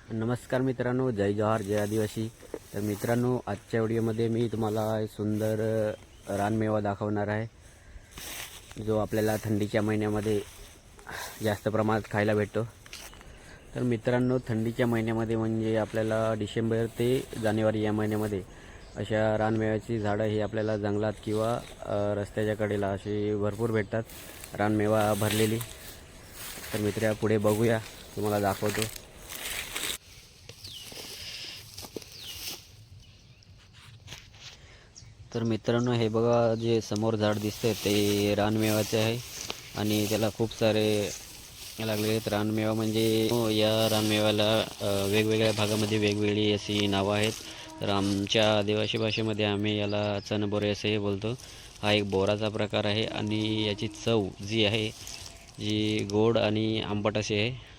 नमस्कार मित्रांनो, जय जवाहर, जय आदिवासी. तर मित्रांनो, आजच्या व्हिडिओमध्ये मी तुम्हाला सुंदर रानमेवा दाखवणार आहे, जो आपल्याला थंडीच्या महिन्यामध्ये जास्त प्रमाणात खायला भेटतो. तर मित्रांनो, थंडीच्या महिन्यामध्ये म्हणजे आपल्याला डिसेंबर ते जानेवारी या महिन्यामध्ये अशा रानमेव्याची झाडं ही आपल्याला जंगलात किंवा रस्त्याच्या कडेला अशी भरपूर भेटतात, रानमेवा भरलेली. तर मित्र, पुढे बघूया, तुम्हाला दाखवतो. तर मित्रांनो, हे बघा, जे समोर झाड दिसतंय ते रानमेवाचे आहे आणि त्याला खूप सारे लागलेले आहेत. रानमेवा म्हणजे या रानमेव्याला वेगवेगळ्या भागामध्ये वेगवेगळी अशी नावं आहेत. तर आमच्या आदिवासी भाषेमध्ये आम्ही याला चणबोरे असेही बोलतो. हा एक बोराचा प्रकार आहे आणि याची चव जी आहे, जी गोड आणि आंबट अशी आहे.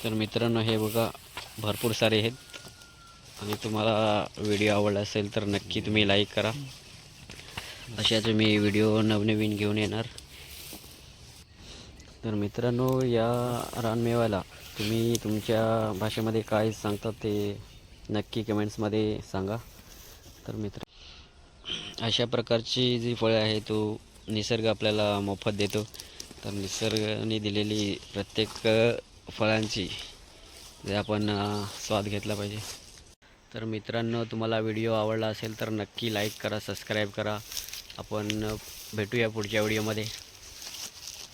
तर मित्रांनो, हे बघा, भरपूर सारे आहेत आणि तुम्हाला व्हिडिओ आवडला असेल तर नक्की तुम्ही लाईक करा. अशाच मी व्हिडिओ नवनवीन घेऊन येणार. तर मित्रांनो, या रानमेव्याला तुम्ही तुमच्या भाषेमध्ये काय सांगता ते नक्की कमेंट्समध्ये सांगा. तर मित्र, अशा प्रकारची जी फळे आहे तो निसर्ग आपल्याला मोफत देतो. तर निसर्गाने दिलेली प्रत्येक फळांची जे आपण स्वाद घेतला पाहिजे. तर मित्रांनो, तुम्हाला व्हिडिओ आवडला असेल तर नक्की लाईक करा, सबस्क्राईब करा. आपण भेटूया पुढच्या व्हिडिओमध्ये.